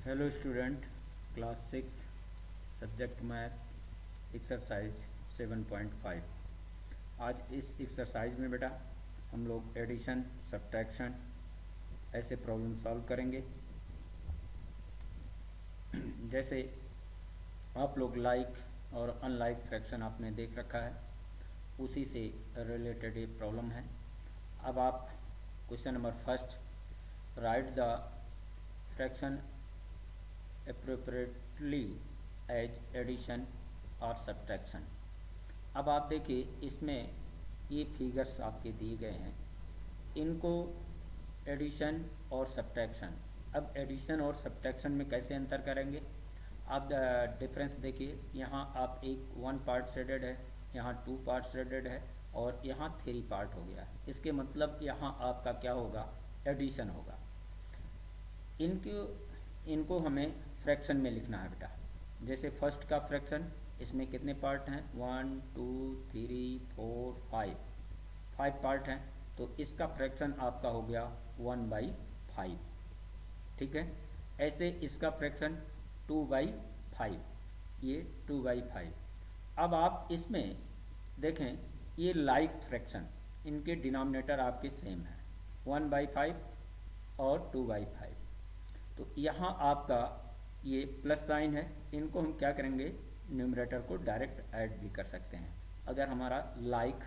Hello student, class 6 subject maths exercise 7.5। आज इस exercise में बेटा हम लोग एडिशन सब्ट्रैक्शन ऐसे प्रॉब्लम सॉल्व करेंगे। जैसे आप लोग लाइक और अनलाइक फ्रैक्शन आपने देख रखा है, उसी से रिलेटेड ये प्रॉब्लम है। अब आप question number first, right the fraction appropriately as addition और subtraction। अब आप देखिए, इसमें ये फिगर्स आपके दिए गए हैं, इनको एडिशन और सब्ट्रैक्शन। अब एडिशन और सब्ट्रैक्शन में कैसे अंतर करेंगे, आप डिफरेंस देखिए। यहाँ आप एक 1 पार्ट शेडेड है, यहाँ 2 पार्ट शेडेड है और यहाँ 3 पार्ट हो गया। इसके मतलब यहाँ आपका क्या होगा, एडिशन होगा। इनको हमें फ्रैक्शन में लिखना है बेटा। जैसे फर्स्ट का फ्रैक्शन, इसमें कितने पार्ट हैं, 1 2 3 4 5 पार्ट हैं, तो इसका फ्रैक्शन आपका हो गया 1/5। ठीक है। ऐसे इसका फ्रैक्शन 2/5, ये 2/5। अब आप इसमें देखें, ये लाइक फ्रैक्शन, इनके डिनोमिनेटर आपके सेम है, 1/5 और 2/5। तो यहाँ आपका ये प्लस साइन है, इनको हम क्या करेंगे, न्यूमरेटर को डायरेक्ट ऐड भी कर सकते हैं अगर हमारा लाइक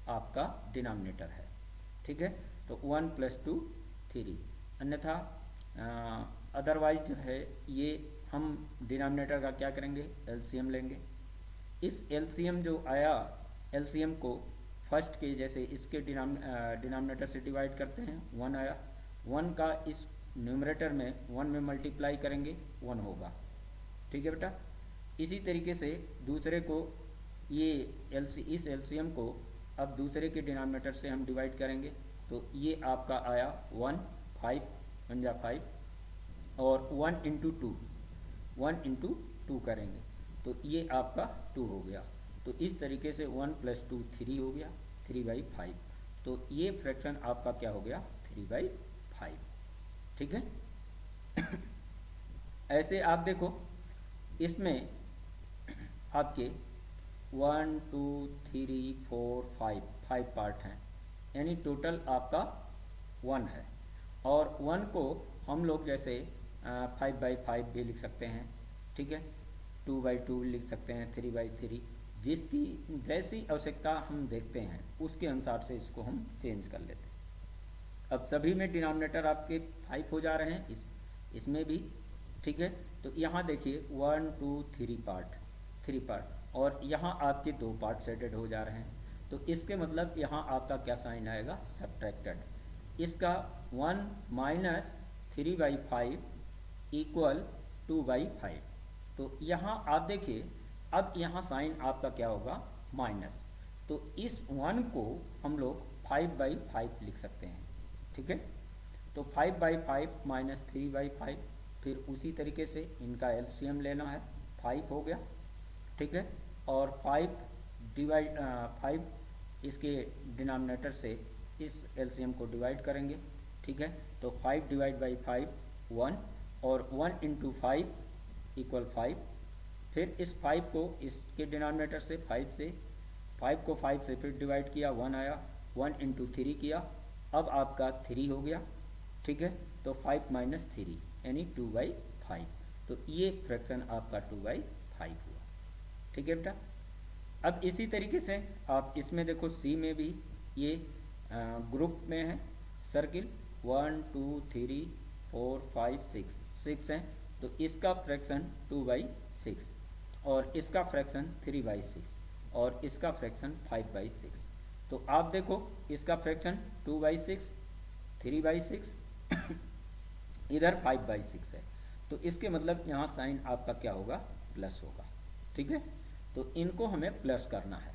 आपका डिनोमिनेटर है। ठीक है। तो 1 + 2 3, अन्यथा अदरवाइज जो है ये हम डिनोमिनेटर का क्या करेंगे, एलसीएम लेंगे। इस एलसीएम जो आया, एलसीएम को फर्स्ट के जैसे इसके डिनोमिनेटर से डिवाइड करते हैं, 1 आया, 1 का इस न्यूमरेटर में 1 में मल्टीप्लाई करेंगे, 1 होगा। ठीक है बेटा। इसी तरीके से दूसरे को, ये इस एलसीएम को अब दूसरे के डिनोमिनेटर से हम डिवाइड करेंगे, तो ये आपका आया 1, 5 1 जा 5, और 1 × 2 करेंगे, तो ये आपका 2 हो गया। तो इस तरीके से 1 + 2 3 हो गया, 3/5। तो ये फ्रैक्शन आपका क्या हो गया, 3/5। ठीक है। ऐसे आप देखो, इसमें आपके 1 2 3 4 5 पार्ट हैं, यानी टोटल आपका 1 है। और 1 को हम लोग जैसे 5/5 भी लिख सकते हैं। ठीक है। 2/2 लिख सकते हैं, 3/3, जिसकी जैसी आवश्यकता हम देखते हैं उसके अनुसार से इसको हम चेंज कर लेते हैं। अब सभी में डिनोमिनेटर आपके 5 हो जा रहे हैं, इसमें भी। ठीक है। तो यहाँ देखिए 1 2 3 पार्ट, और यहाँ आपके 2 पार्ट शेडेड हो जा रहे हैं। तो इसके मतलब यहाँ आपका क्या साइन आएगा, सब्ट्रैक्टेड। इसका 1 - 3/5 = 2/5। तो यहाँ आप देखिए, अब यहाँ साइन आपका क्या होगा, माइनस। तो इस 1 को हम लोग 5/5 लिख सकते हैं। ठीक है। तो 5/5 - 3/5, फिर उसी तरीके से इनका एलसीएम लेना है, 5 हो गया। ठीक है। और 5 इसके डिनोमिनेटर से इस एलसीएम को डिवाइड करेंगे। ठीक है। तो 5/5 1, और 1 × 5 = 5। फिर इस 5 को इसके डिनोमिनेटर से 5 को 5 से फिर डिवाइड किया, 1 आया, 1 × 3 किया, अब आपका 3 हो गया। ठीक है। तो 5 - 3 यानी 2/5। तो ये फ्रैक्शन आपका 2/5 हुआ। ठीक है बेटा। अब इसी तरीके से आप इसमें देखो, सी में भी ये ग्रुप में है सर्किल, 1 2 3 4 5 6 हैं, तो इसका फ्रैक्शन 2/6, और इसका फ्रैक्शन 3/6, और इसका फ्रैक्शन 5/6। तो आप देखो, इसका फ्रैक्शन 2/6, 3/6 इधर 5/6 है, तो इसके मतलब यहाँ साइन आपका क्या होगा, प्लस होगा। ठीक है। तो इनको हमें प्लस करना है।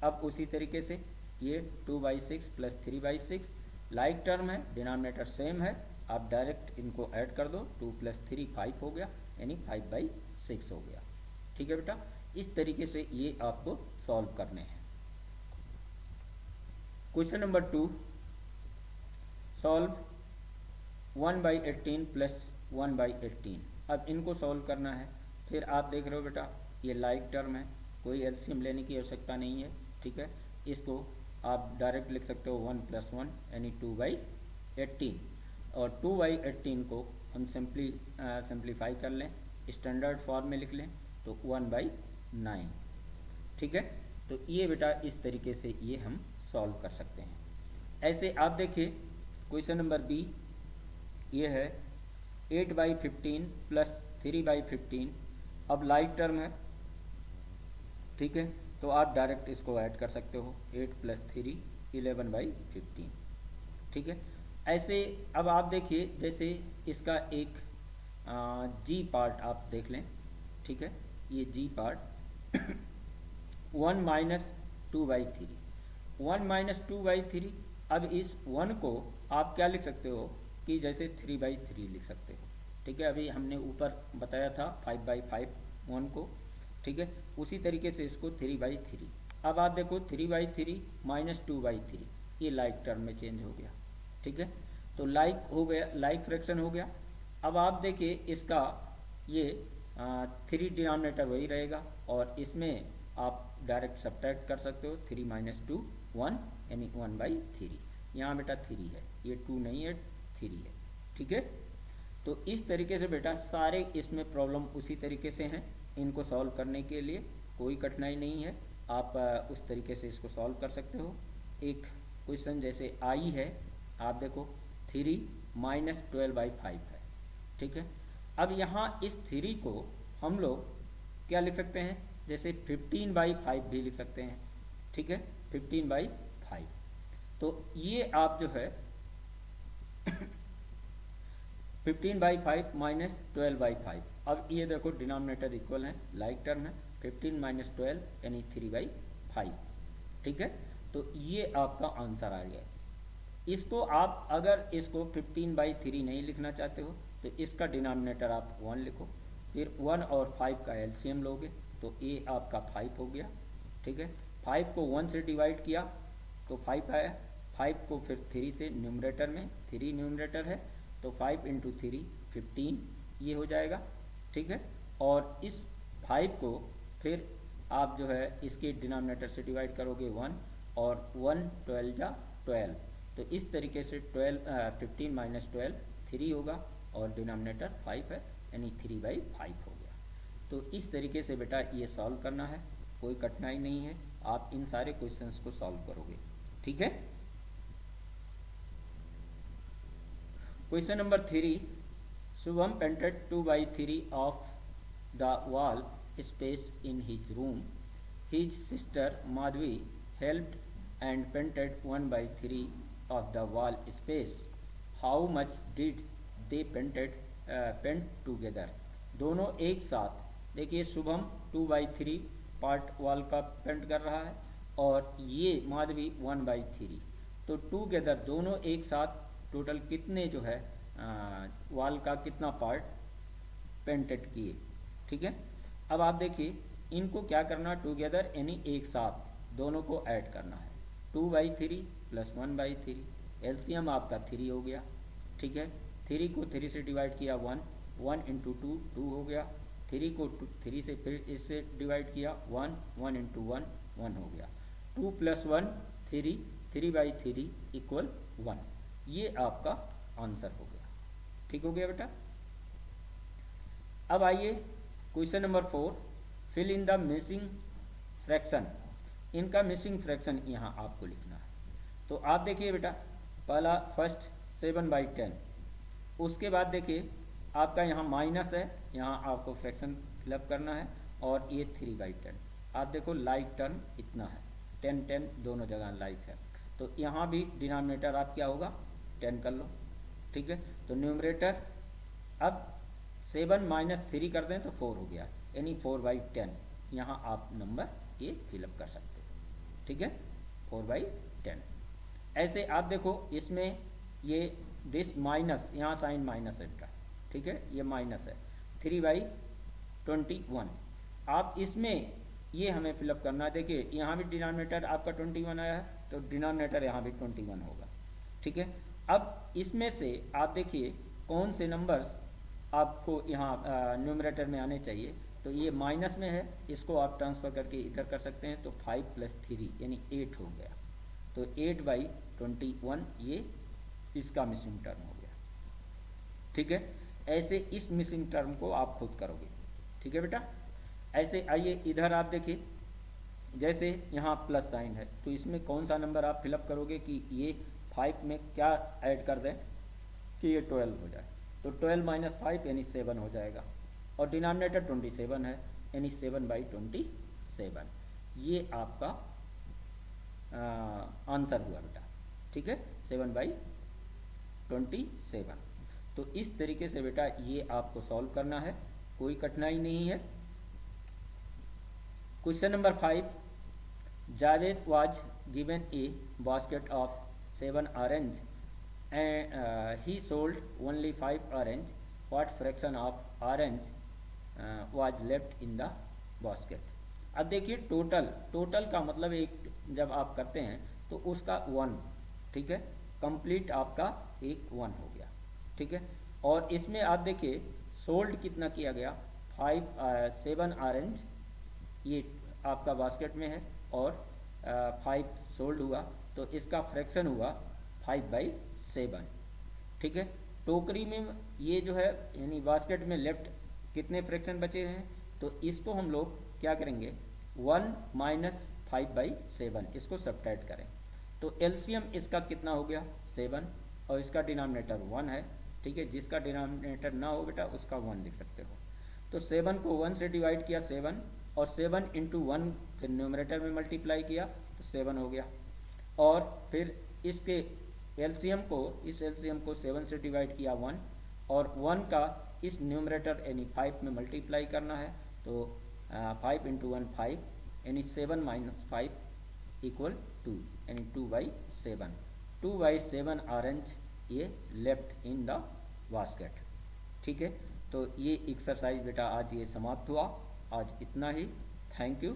अब उसी तरीके से ये 2/6 + 3/6 लाइक टर्म है, डिनोमिनेटर सेम है, आप डायरेक्ट इनको ऐड कर दो, 2 + 3 5 हो गया, यानी 5/6 हो गया। ठीक है बेटा। इस तरीके से ये आपको सॉल्व करने हैं। Question number 2, solve 1/18 + 1/18। अब इनको सॉल्व करना है। फिर आप देख रहे हो बेटा ये लाइक टर्म है, कोई एलसीएम लेने की आवश्यकता नहीं है, ठीक है। इसको आप डायरेक्ट लिख सकते हो 1 + 1 यानी 2/18, और 2/18 को हम सिंप्लीफाई कर लें, स्टैंडर्ड फॉर्म में लिख लें तो 1/9, ठीक है। तो ये बेटा इस तरीके से ये हम सॉल्व कर सकते हैं। ऐसे आप देखिए क्वेश्चन नंबर बी, ये है 8/15 + 3/15। अब लाइक टर्म है, ठीक है, तो आप डायरेक्ट इसको ऐड कर सकते हो, 8 + 3 11/15, ठीक है। ऐसे अब आप देखिए जैसे इसका एक जी पार्ट आप देख लें, ठीक है, ये जी पार्ट 1 - 2/3, 1 - 2/3। अब इस 1 को आप क्या लिख सकते हो कि जैसे 3/3 लिख सकते हो, ठीक है। अभी हमने ऊपर बताया था 5/5 1 को, ठीक है, उसी तरीके से इसको 3/3। अब आप देखो 3/3 - 2/3, ये लाइक टर्म में चेंज हो गया, ठीक है। तो लाइक हो गया, लाइक फ्रैक्शन हो गया। अब आप देखिए इसका ये 3 डिनोमिनेटर वही रहेगा, और इसमें आप डायरेक्ट सब्ट्रैक्ट कर सकते हो, 3 - 2 1 यानी 1/3। यहाँ बेटा 3 है, ये 2 नहीं है, 3 है, ठीक है। तो इस तरीके से बेटा सारे इसमें प्रॉब्लम उसी तरीके से हैं, इनको सॉल्व करने के लिए कोई कठिनाई नहीं है, आप उस तरीके से इसको सॉल्व कर सकते हो। एक क्वेश्चन जैसे आई है, आप देखो 3 - 12/5 है, ठीक है। अब यहाँ इस 3 को हम लोग क्या लिख सकते हैं, जैसे 15/5 भी लिख सकते हैं, ठीक है, 15/5। तो ये आप जो है 15/5 - 12/5। अब ये देखो डिनोमिनेटर इक्वल है, लाइक टर्म है, 15 - 12 यानी 3/5, ठीक है। तो ये आपका आंसर आ गया। इसको आप अगर इसको 15/3 नहीं लिखना चाहते हो तो इसका डिनोमिनेटर आप 1 लिखो, फिर 1 और 5 का एलसीएम लोगे तो ये आपका 5 हो गया, ठीक है। 5 को 1 से डिवाइड किया तो 5 आया, 5 को फिर 3 से न्यूमरेटर में, 3 न्यूमरेटर है तो 5 × 3 15 ये हो जाएगा, ठीक है। और इस 5 को फिर आप जो है इसके डिनोमिनेटर से डिवाइड करोगे 1, और 1 12 जा 12, तो इस तरीके से 15 - 12 3 होगा, और डिनोमिनेटर 5 है यानी 3/5 हो गया। तो इस तरीके से बेटा ये सॉल्व करना है, कोई कठिनाई नहीं है, आप इन सारे क्वेश्चंस को सॉल्व करोगे, ठीक है। Question number 3, Shubham painted 2/3 of the wall space in his room, his sister Madhavi helped and painted 1/3 of the wall space. How much did they paint together? दोनों एक साथ, देखिए शुभम 2/3 पार्ट वॉल का पेंट कर रहा है और ये माधवी 1/3, तो टूगेदर दोनों एक साथ टोटल कितने जो है वॉल का कितना पार्ट पेंटेड किए, ठीक है। अब आप देखिए इनको क्या करना, टूगेदर यानी एक साथ दोनों को ऐड करना है, 2/3 + 1/3, एलसीएम आपका 3 हो गया, ठीक है। 3 को 3 से डिवाइड किया 1, 1 × 2 2 हो गया, 3 को 3 से फिर इससे डिवाइड किया 1, 1 × 1 1 हो गया, 2 + 1 3, 3/3 = 1, ये आपका आंसर हो गया, ठीक हो गया बेटा। अब आइए question number 4, fill in the missing fraction. इनका मिसिंग फ्रैक्शन यहाँ आपको लिखना है। तो आप देखिए बेटा पहला फर्स्ट 7/10, उसके बाद देखिए आपका यहाँ माइनस है, यहाँ आपको फ्रैक्शन फिलअप करना है, और ये 3/10। आप देखो लाइक टर्म इतना है, 10 10 दोनों जगह लाइक है, तो यहाँ भी डिनोमिनेटर आप क्या होगा 10 कर लो, ठीक है। तो न्यूमरेटर अब 7 - 3 कर दें तो 4 हो गया, यानी 4/10, यहाँ आप नंबर ये फिलअप कर सकते हो, ठीक है, 4/10। ऐसे आप देखो इसमें ये दिस माइनस, यहाँ साइन माइनस है इनका, ठीक है, ये माइनस है, 3/21। आप इसमें ये हमें फिलअप करना है, देखिए यहाँ भी डिनोमिनेटर आपका 21 आया है तो डिनोमिनेटर यहाँ भी 21 होगा, ठीक है। अब इसमें से आप देखिए कौन से नंबर्स आपको यहाँ न्यूमरेटर में आने चाहिए, तो ये माइनस में है, इसको आप ट्रांसफ़र करके इधर कर सकते हैं, तो 5 + 3 यानी 8 हो गया। तो 8/21 ये इसका मिसिंग टर्म हो गया। ठीक है, ऐसे इस मिसिंग टर्म को आप खुद करोगे। ठीक है बेटा, ऐसे आइए इधर आप देखिए, जैसे यहाँ प्लस साइन है, तो इसमें कौन सा नंबर आप फिलअप करोगे कि ये 5 में क्या ऐड कर दें कि ये 12 हो जाए। तो 12 - 5 यानी 7 हो जाएगा, और डिनोमिनेटर 27 है यानी 7/27। ये आपका आंसर हुआ बेटा। ठीक है, 7/27। तो इस तरीके से बेटा ये आपको सॉल्व करना है, कोई कठिनाई नहीं है। Question number 5, Javed was given A basket of 7 orange and he sold only 5 orange. What fraction of orange was left in the basket? अब देखिए टोटल का मतलब एक जब आप करते हैं तो उसका 1, ठीक है, कंप्लीट आपका एक 1 हो गया। ठीक है, और इसमें आप देखिए सोल्ड कितना किया गया, 7 ऑरेंज ये आपका बास्केट में है, और 5 सोल्ड हुआ, तो इसका फ्रैक्शन हुआ 5/7। ठीक है, टोकरी में ये जो है यानी बास्केट में लेफ्ट कितने फ्रैक्शन बचे हैं, तो इसको हम लोग क्या करेंगे, 1 - 5/7 इसको सब्ट्रैक्ट करें, तो एलसीएम इसका कितना हो गया 7, और इसका डिनोमिनेटर 1 है। ठीक है, जिसका डिनोमिनेटर ना हो बेटा उसका 1 लिख सकते हो। तो 7 को 1 से डिवाइड किया 7, और 7 × 1 फिर न्यूमरेटर में मल्टीप्लाई किया तो 7 हो गया, और फिर इसके एलसीएम को 7 से डिवाइड किया 1, और 1 का इस न्यूमरेटर यानी 5 में मल्टीप्लाई करना है, तो 5 × 1 5 यानी 7 - 5 = 2 यानी 2/7। 2/7 ऑरेंज ये लेफ्ट इन द बास्केट। ठीक है, तो ये एक्सरसाइज बेटा आज ये समाप्त हुआ। आज इतना ही। Thank you.